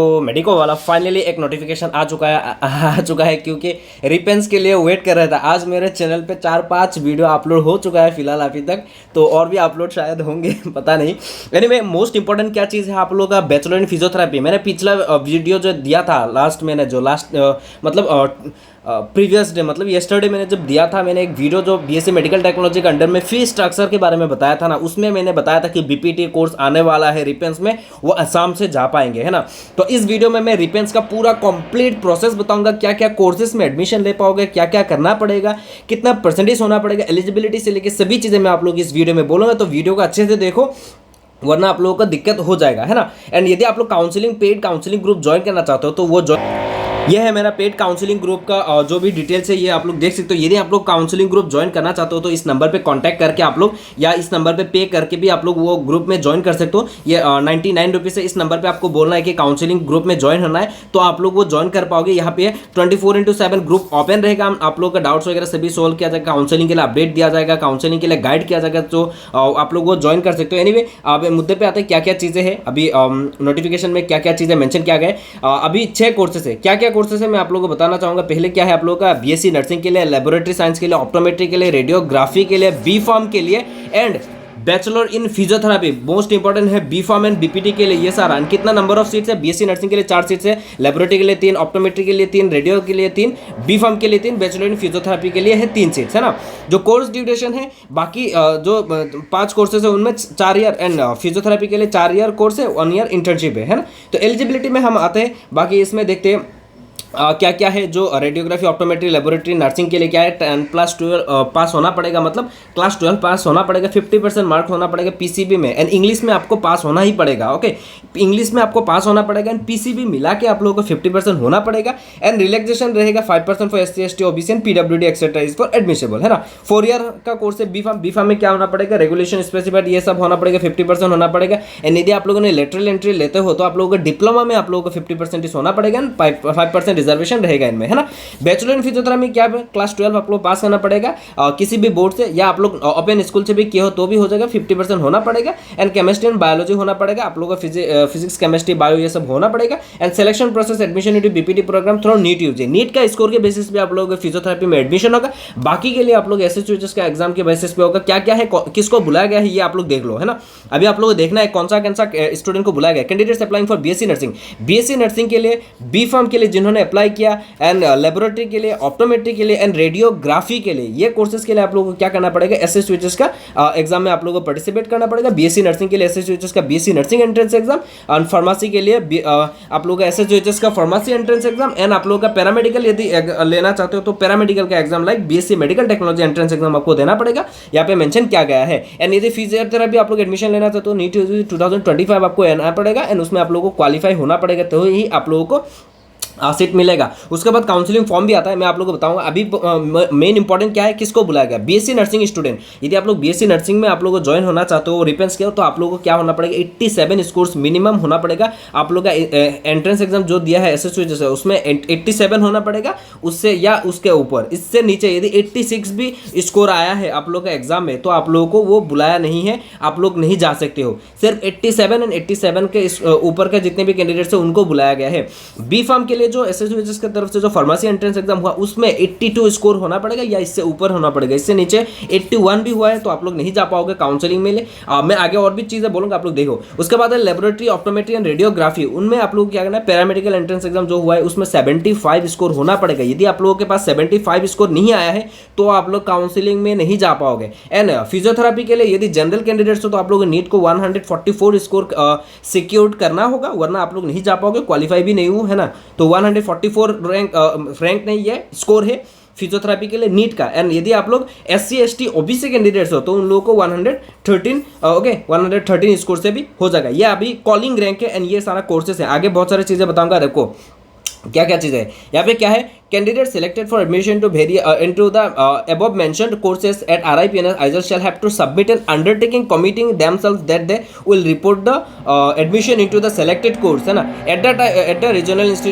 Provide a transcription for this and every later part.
तो मेडिको वाला फाइनली एक नोटिफिकेशन आ चुका है क्योंकि रिपेंस के लिए वेट कर रहा था। आज मेरे चैनल पे 4-5 वीडियो अपलोड हो चुका है फिलहाल अभी तक, तो और भी अपलोड शायद होंगे पता नहीं। एनीवे मोस्ट इंपॉर्टेंट क्या चीज़ है आप लोगों का बैचलर इन फिजियोथेरेपी। मैंने पिछला वीडियो जो दिया था प्रीवियस डे मतलब येस्टरडे मैंने जब दिया था, मैंने एक वीडियो जो बीएससी मेडिकल टेक्नोलॉजी के अंडर में फी स्ट्रक्चर के बारे में बताया था ना, उसमें मैंने बताया था कि बीपीटी कोर्स आने वाला है रिपेंस में, वो आसाम से जा पाएंगे, है ना। तो इस वीडियो में मैं रिपेंस का पूरा कंप्लीट प्रोसेस बताऊंगा, क्या क्या कोर्सेज में एडमिशन ले पाओगे, क्या क्या करना पड़ेगा, कितना परसेंटेज होना पड़ेगा, एलिजिबिलिटी से लेकर सभी चीज़ें मैं आप लोग इस वीडियो में बोलूँगा। तो वीडियो को अच्छे से देखो वरना आप लोगों को दिक्कत हो जाएगा, है ना। एंड यदि आप लोग पेड काउंसलिंग ग्रुप ज्वाइन करना चाहते हो तो वो ये है मेरा पेड काउंसलिंग ग्रुप का जो भी डिटेल्स है ये आप लोग देख सकते हो। यदि आप लोग काउंसलिंग ग्रुप ज्वाइन करना चाहते हो तो इस नंबर पे कांटेक्ट करके आप लोग, या इस नंबर पे पे करके भी आप लोग वो ग्रुप में ज्वाइन कर सकते हो। ये 99 रुपीज़ है। इस नंबर पे आपको बोलना है कि काउंसलिंग ग्रुप में ज्वाइन होना है तो आप लोग वो ज्वाइन कर पाओगे। यहाँ पे 24/7 ग्रुप ओपन रहेगा, आप लोग का डाउट्स वगैरह सभी सोल्व किया जाएगा, काउंसलिंग के लिए अपडेट दिया जाएगा, काउंसलिंग के लिए गाइड किया जाएगा, तो आप लोग वो ज्वाइन कर सकते हो। एनीवे अब मुद्दे पे आते हैं क्या क्या चीज़ें हैं। अभी नोटिफिकेशन में क्या क्या चीज़ें मेंशन किया गया है। अभी 6 कोर्सेस है। क्या क्या कोर्सेस है मैं आप लोगों को बताना चाहूँगा। पहले क्या है आप लोगों का बीएससी नर्सिंग के लिए, लेबोरेटरी साइंस के लिए, ऑप्टोमेट्री के लिए, रेडियोग्राफी के लिए, बी फार्म के लिए and bachelor in physiotherapy. Most important है बी फार्म एंड बीपीटी के लिए। ये सारा कितना नंबर ऑफ सीट्स है, बीएससी नर्सिंग के लिए 4 सीट्स है, लेबोरेटरी के लिए 3, ऑप्टोमेट्री के लिए 3, रेडियो के लिए 3, बी फार्म के लिए 3, बैचलर इन फिजियोथेरेपी के लिए है 3 सीट्स, है ना। जो कोर्स ड्यूरेशन है बाकी जो 5 कोर्सेज है उनमें 4 ईयर एंड फिजियोथेरेपी के लिए 4 ईयर कोर्स है, 1 ईयर इंटर्नशिप है ना। तो एलिजिबिलिटी में हम आते हैं, बाकी इसमें देखते हैं क्या क्या है। जो रेडियोग्राफी, ऑप्टोमेट्री, लेबोरेटरी, नर्सिंग के लिए क्या है 10+12 पास होना पड़ेगा, मतलब क्लास 12 पास होना पड़ेगा, 50% मार्क्स होना पड़ेगा पीसीबी में, एंड इंग्लिश में आपको पास होना ही पड़ेगा। ओके, इंग्लिश में आपको पास होना पड़ेगा एंड पीसीबी मिला के आप लोगों को 50% होना पड़ेगा। एंड रिलैक्सेशन रहेगा 5% for SC ST OBC and PWD etcetera is for admissible, है ना। 4 ईयर का कोर्स है बी फार्म में क्या होना पड़ेगा, रेगुलेशन स्पेसिफाइड ये सब होना पड़ेगा, 50% होना पड़ेगा। एंड यदि आप लोगों ने लेटरल एंट्री लेते हो तो आप लोगों को डिप्लोमा में आप लोगों को 50% होना पड़ेगा एंड 5% रिजर्वेशन रहेगा इनमें, है ना। बैचलर इन फिजियोथेरेपी क्या है, क्लास 12 आप लोग पास करना पड़ेगा किसी भी बोर्ड से, या आप लोग ओपन स्कूल से भी किए हो तो भी हो जाएगा, 50% होना पड़ेगा। एंड केमिस्ट्री एंड बायोलॉजी होना पड़ेगा, आप लोगों का फिजिक्स केमिस्ट्री बायो ये सब होना पड़ेगा। And selection process admission into BPT program through NEET UG, NEET का स्कोर के बेसिस पे आप लोगों को फिजियोथेरेपी में एडमिशन होगा। बाकी के लिए आप लोग एसएसयूएचएस का एग्जाम के बेसिस पे होगा। क्या क्या है, किसको बुलाया गया है ये आप लोग देख लो, है ना। अभी आप लोग को देखना है कौन सा स्टूडेंट को बुलाया गया। Candidates applying for BSc nursing के लिए, बी फार्म के लिए जिन्होंने अप्लाई किया, एंड लेबोरेटरी के लिए, ऑप्टोमेट्री के लिए एंड रेडियोग्राफी के लिए, ये कोर्सेज के लिए आप लोगों को क्या करना पड़ेगा, एसएसयूएचएस का एग्जाम में आप लोगों को पार्टिसिपेट करना पड़ेगा। बीएससी नर्सिंग के लिए एसएसयूएचएस का बीएससी नर्सिंग एंट्रेंस एग्जाम, और फार्मेसी के लिए आप लोगों का एसएसयूएचएस का फार्मेसी एंट्रेंस एग्जाम, एंड आप लोगों का पैरामेडिकल यदि लेना चाहते हो तो पैरामेडिकल का exam like BSc medical technology entrance exam आपको देना पड़ेगा, यहाँ पे मेंशन किया गया है। एंड यदि फिजियोथेरेपी आप लोग एडमिशन लेना चाहते हो नीट 2025 आपको आना पड़ेगा, एंड उसमें आप लोगों को क्वालिफाई होना पड़ेगा तो ही आप लोगों को सीट मिलेगा। उसके बाद काउंसलिंग फॉर्म भी आता है, मैं आप लोगों को बताऊंगा। अभी मेन इंपॉर्टेंट क्या है, किसको बुलाया गया, बीएससी नर्सिंग स्टूडेंट। यदि आप लोग बीएससी नर्सिंग में आप लोगों को ज्वाइन होना चाहते हो, रिपेंस किया हो, तो आप लोगों को क्या होना पड़ेगा, 87 स्कोर्स मिनिमम होना पड़ेगा। आप लोग का एंट्रेंस एग्जाम जो दिया है एसएसयूएचएस है उसमें 87 होना पड़ेगा, उससे या उसके ऊपर। इससे नीचे यदि 86 भी स्कोर आया है आप लोग का एग्जाम में तो आप लोगों को वो बुलाया नहीं है, आप लोग नहीं जा सकते हो। सिर्फ 87 एंड 87 के ऊपर के जितने भी कैंडिडेट्स हैं उनको बुलाया गया है। बी फार्म के लिए जो एसएसयूएचएस की तरफ से जो फार्मेसी एंट्रेंस एग्जाम हुआ उसमें 82 स्कोर होना पड़ेगा या इससे ऊपर होना पड़ेगा। इससे नीचे 81 भी हुआ है तो आप लोग नहीं जा पाओगे काउंसलिंग में। मैं आगे और भी चीजें बोलूंगा, आप लोग देखो। उसके बाद है लेबोरेटरी, ऑप्टोमेट्री एंड रेडियोग्राफी, उनमें आप लोग क्या करना है, पैरामेडिकल एंट्रेंस एग्जाम जो हुआ है उसमें 75 स्कोर होना पड़ेगा। यदि आप लोगों के पास 75 स्कोर नहीं आया है तो आप लोग काउंसलिंग में नहीं जा पाओगे। एंड फिजियोथेरेपी के लिए यदि जनरल कैंडिडेट्स हो तो आप लोग नीट को 144 स्कोर सिक्योर करना होगा, वरना आप लोग नहीं जा पाओगे, क्वालिफाई भी नहीं हुआ है ना। तो 144 रैंक नहीं है, स्कोर है फिजियोथेरेपी के लिए नीट का। एंड यदि आप लोग SC ST OBC कैंडिडेट्स हो तो उन लोगों को 113 स्कोर से भी हो जाएगा। ये अभी कॉलिंग रैंक है एंड ये सारा कोर्सेस है। आगे बहुत सारी चीजें बताऊंगा, देखो क्या क्या चीज़ है यहाँ पे। क्या है candidate selected for admission to into the above mentioned courses at RIPNS ISL shall have to submit an undertaking committing themselves that they will report the admission into the selected course, है ना, at the regional institute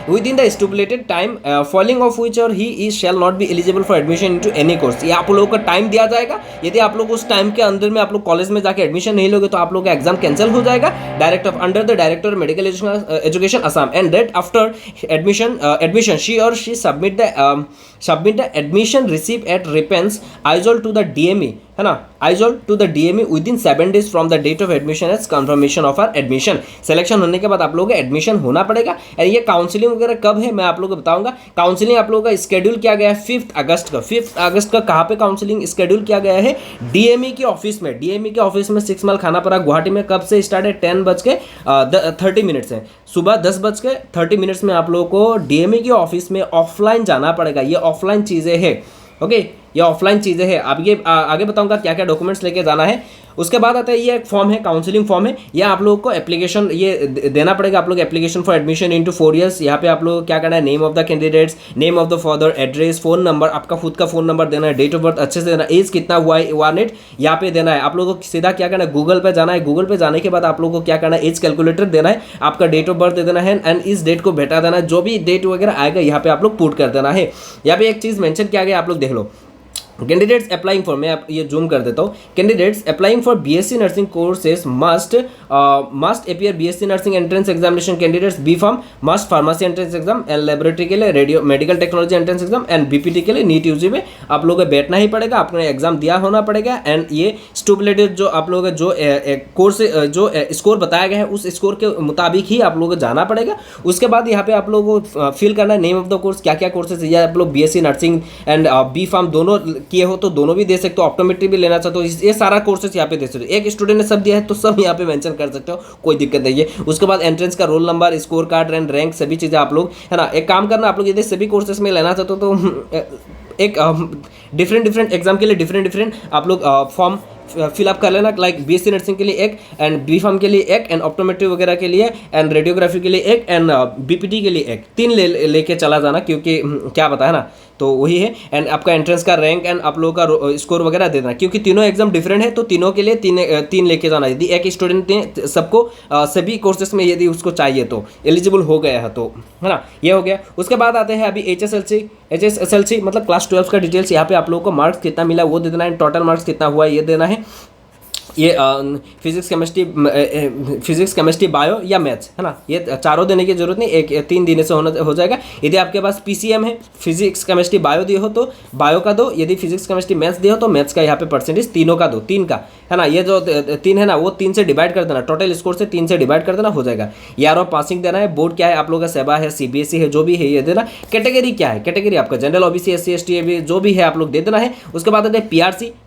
within the stipulated time following of which or he is shall not be eligible for admission into any course। ये आप लोगों को time दिया जाएगा, यदि आप लोग उस टाइम के अंदर में आप लोग कॉलेज में जाके एडमिशन नहीं लोगे तो आप लोगों का एग्जाम कैंसिल हो जाएगा direct of under the director medical education Assam, and that after admission she or she submit the admission receipt at Ripens Aizawl to the DME, है ना, Aizawl to the DME within 7 days from the date of admission as confirmation of our admission। Selection होने के बाद आप लोगों का admission होना पड़ेगा। और ये काउंसलिंग वगैरह कब है मैं आप लोगों को बताऊंगा। काउंसलिंग आप लोगों का स्केड्यूल किया गया है 5 अगस्त का। 5 अगस्त का कहाँ पे काउंसलिंग स्केड्यूल किया गया है? DME के ऑफिस में। DME के ऑफिस में 6 माइल खानापारा गुवाहाटी में। कब से स्टार्ट है? 10:30 है, सुबह 10:30 में आप लोगों को DME के ऑफिस में ऑफलाइन जाना पड़ेगा। ये ऑफलाइन चीज़ें हैं, ओके, ये ऑफलाइन चीज़ें हैं। अब ये आगे बताऊंगा क्या क्या डॉक्यूमेंट्स लेके जाना है। उसके बाद आता है ये एक फॉर्म है, काउंसलिंग फॉर्म है। यह आप लोगों को एप्लीकेशन ये देना पड़ेगा। आप लोग application for admission into 4 years. यहाँ पे आप लोग क्या करना है? Name of the candidates, name of the father, address, phone number, आपका खुद का फोन नंबर देना है, डेट ऑफ बर्थ अच्छे से देना, एज कितना हुआ है 18 यहाँ पे देना है। आप लोगों को सीधा क्या करना है? गूगल पे जाना है। गूगल पे जाने के बाद आप लोगों को क्या करना है? एज कैलकुलेटर देना है, आपका डेट ऑफ बर्थ दे देना है एंड इस डेट को बेटा देना है। जो भी डेट वगैरह आएगा यहाँ पे आप लोग पुट कर देना है। यहाँ पे एक चीज़ मेंशन किया गया, आप लोग देख लो। कैंडिडेट्स अप्लाइंग फॉर, मैं ये जूम कर देता हूँ। Candidates applying for BSc nursing courses must appear BSc nursing entrance examination. Candidates B Pharm must pharmacy entrance exam and laboratory के लिए radio medical technology entrance exam and BPT के लिए NEET UG में आप लोगों को बैठना ही पड़ेगा, आपने एग्जाम दिया होना पड़ेगा। एंड ये स्टूपुलेटेड जो आप लोगों का जो कोर्स जो स्कोर बताया गया है उस स्कोर के मुताबिक ही आप लोगों को जाना पड़ेगा। उसके बाद यहाँ पे आप लोगों को फिल करना है नेम ऑफ द कोर्स, क्या क्या कोर्सेज या आप लोग BSc nursing and B Pharm दोनों किए हो तो दोनों भी दे सकते हो, ऑप्टोमेट्री भी लेना चाहते हो, ये सारा कोर्सेज यहाँ पे दे सकते हो। एक स्टूडेंट ने सब दिया है तो सब यहाँ पे मेंशन कर सकते हो, कोई दिक्कत नहीं है। उसके बाद एंट्रेंस का roll number, score card and rank सभी चीज़ें आप लोग, है ना, एक काम करना, आप लोग यदि सभी कोर्सेज में लेना चाहते हो तो एक डिफरेंट एग्जाम के लिए डिफरेंट आप लोग फॉर्म फिलअप कर लेना। लाइक BSc नर्सिंग के लिए एक एंड बी फार्म के लिए एक एंड ऑप्टोमेट्री वगैरह के लिए एंड रेडियोग्राफी के लिए एक एंड BPT के लिए एक, 3 लेके चला जाना, क्योंकि क्या पता है ना, तो वही है। एंड आपका एंट्रेंस का रैंक एंड आप लोगों का स्कोर वगैरह दे देना, क्योंकि तीनों एग्जाम डिफरेंट है तो तीनों के लिए तीन लेके जाना। यदि एक स्टूडेंट ने सबको सभी कोर्सेज में यदि उसको चाहिए तो एलिजिबल हो गया है तो, है ना, ये हो गया। उसके बाद आते हैं अभी HSLC मतलब क्लास 12 का डिटेल्स। यहाँ पे आप लोगों को मार्क्स कितना मिला वो दे देना है, टोटल मार्क्स कितना हुआ ये देना है। ये फिजिक्स केमिस्ट्री बायो या मैथ्स, है ना, ये चारों देने की जरूरत नहीं, एक 3 देने से हो जाएगा। यदि आपके पास PCM है, फिजिक्स केमिस्ट्री बायो दिए हो तो बायो का दो, यदि फिजिक्स केमिस्ट्री मैथ्स दिए हो तो मैथ्स का यहाँ पे परसेंटेज तीनों का दो, 3 का, है ना। ये जो 3 है ना वो 3 से डिवाइड कर देना, टोटल स्कोर से 3 से डिवाइड कर देना, हो जाएगा। यार और पासिंग देना है। बोर्ड क्या है आप लोगों का? सेबा है, CBSE है, जो भी है ये देना। कैटेगरी क्या है? कैटेगरी आपका general, OBC, SC ST AB जो भी है आप लोग दे देना है। उसके बाद आते हैं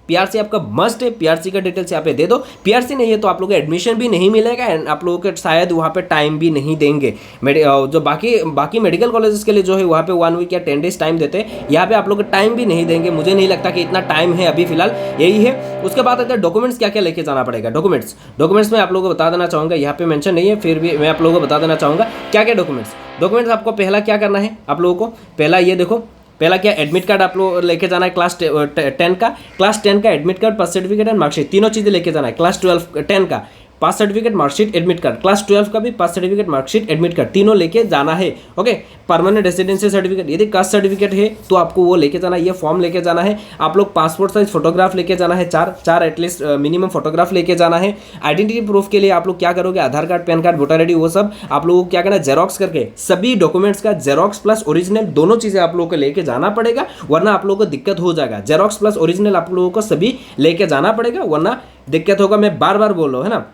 PRC आपका मस्ट है, PRC का डिटेल्स यहाँ पे दे दो। PRC नहीं है तो आप लोगों को एडमिशन भी नहीं मिलेगा एंड आप लोगों को शायद वहाँ पे टाइम भी नहीं देंगे। जो बाकी मेडिकल कॉलेजेस के लिए जो है वहाँ पे 1 वीक या 10 डेज टाइम देते हैं, यहाँ पे आप लोग को टाइम भी नहीं देंगे। मुझे नहीं लगता कि इतना टाइम है अभी फिलहाल, यही है। उसके बाद आते हैं डॉक्यूमेंट्स, क्या क्या लेके जाना पड़ेगा। डॉक्यूमेंट्स में आप लोगों को बता देना चाहूँगा, यहाँ पे मेंशन नहीं है फिर भी मैं आप लोगों को बता देना चाहूँगा क्या क्या डॉक्यूमेंट्स आपको पहला क्या करना है आप लोगों को। पहला ये देखो, पहला क्या, एडमिट कार्ड आप लोग लेके जाना है क्लास 10 का admit card, birth certificate and marksheet, तीनों चीज़ें लेके जाना है। क्लास 10 का pass certificate, marksheet, admit card, class 12 का भी pass certificate, marksheet, admit card तीनों लेके जाना है। ओके, परमानेंट रेसिडेंसी सर्टिफिकेट, यदि कास्ट सर्टिफिकेट है तो आपको वो लेके जाना है, ये फॉर्म लेके जाना है। आप लोग पासपोर्ट साइज फोटोग्राफ लेके जाना है, चार एटलीस्ट मिनिमम फोटोग्राफ लेके जाना है। आइडेंटिटी प्रूफ के लिए आप लोग क्या करोगे, Aadhaar card, PAN card, voter ID, वो सब आप लोगों को क्या करना है, जेरोक्स करके सभी डॉक्यूमेंट्स का जेरोक्स प्लस ओरिजिनल दोनों चीज़ें आप लोगों को लेके जाना पड़ेगा, वरना आप लोगों को दिक्कत हो जाएगा। जेरोक्स प्लस ओरिजिनल आप लोगों को सभी लेके जाना पड़ेगा, वरना दिक्कत होगा। मैं बार बार बोल रहा हूँ, है ना।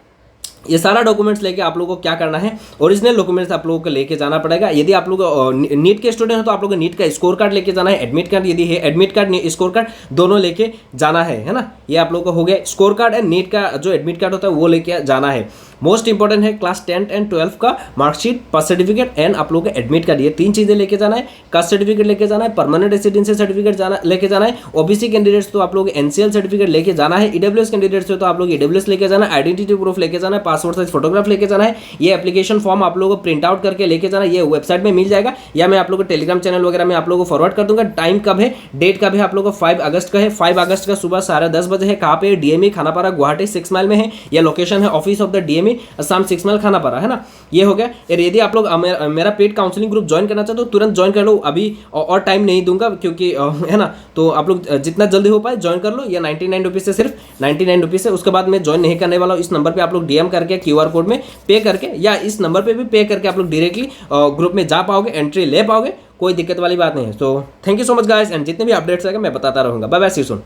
ये सारा डॉक्यूमेंट्स लेके आप लोगों को क्या करना है, ओरिजिनल डॉक्यूमेंट्स आप लोगों को लेके जाना पड़ेगा। यदि आप लोग नीट के स्टूडेंट हैं तो आप लोगों को नीट का स्कोर कार्ड लेके जाना है, एडमिट कार्ड यदि है एडमिट कार्ड स्कोर कार्ड दोनों लेके जाना है ना। ये आप लोगों को हो गया, स्कोर कार्ड एंड नीट का जो एडमिट कार्ड होता है वो लेके जाना है। मोस्ट इंपॉर्टेंट है क्लास 10 एंड 12 का मार्कशीट, पास सर्टिफिकेट एंड आप लोगों के एडमिट कार्ड, ये 3 चीजें लेके जाना है। कास्ट सर्टिफिकेट लेके जाना है, परमानेंट रेसिडेंशियल सर्टिफिकेट लेके जाना है। ओबीसी कैंडिडेट्स तो आप लोग एनसीएल सर्टिफिकेट लेके जाना है। ईडब्ल्यूएस कैंडिडेट्स तो आप लोग ईडब्ल्यूएस लेके जाना है। आइडेंटिटी प्रूफ लेके जाना है, पासपोर्ट साइज फोटोग्राफ लेके जाना है। ये एप्लीकेशन फॉर्म आप लोगों को प्रिंट आउट करके लेके जाना है। ये वेबसाइट में मिल जाएगा या मैं आप लोगों को टेलीग्राम चैनल वगैरह में आप लोगों को फॉरवर्ड कर दूंगा। टाइम कब है, डेट कब है आप लोगों को 5 अगस्त का है। 5 अगस्त का सुबह 10:30 बजे है। कहाँ पे? डीएमई खानापारा गुवाहाटी 6 माइल में है। यह लोकेशन है office of the DME Assam 6 mile Khanapara, है ना। ये हो गया। यदि आप लोग मेरा पेड काउंसलिंग ग्रुप ज्वाइन करना चाहते हो तुरंत ज्वाइन कर लो, अभी और टाइम नहीं दूंगा क्योंकि है ना, तो आप लोग जितना जल्दी हो पाए ज्वाइन कर लो। ये 99 रुपीज़ से, सिर्फ 99 रुपीज़ से। उसके बाद मैं ज्वाइन नहीं करने वाला हूँ। इस नंबर पे आप लोग डीएम करके क्यूआर कोड में पे करके या इस नंबर पे भी पे करके आप लोग डायरेक्टली ग्रुप में जा पाओगे, एंट्री ले पाओगे, कोई दिक्कत वाली बात नहीं है। तो thank you so much guys, and जितने भी अपडेट्स आएगा मैं बताता रहूँगा। Bye bye, see you soon.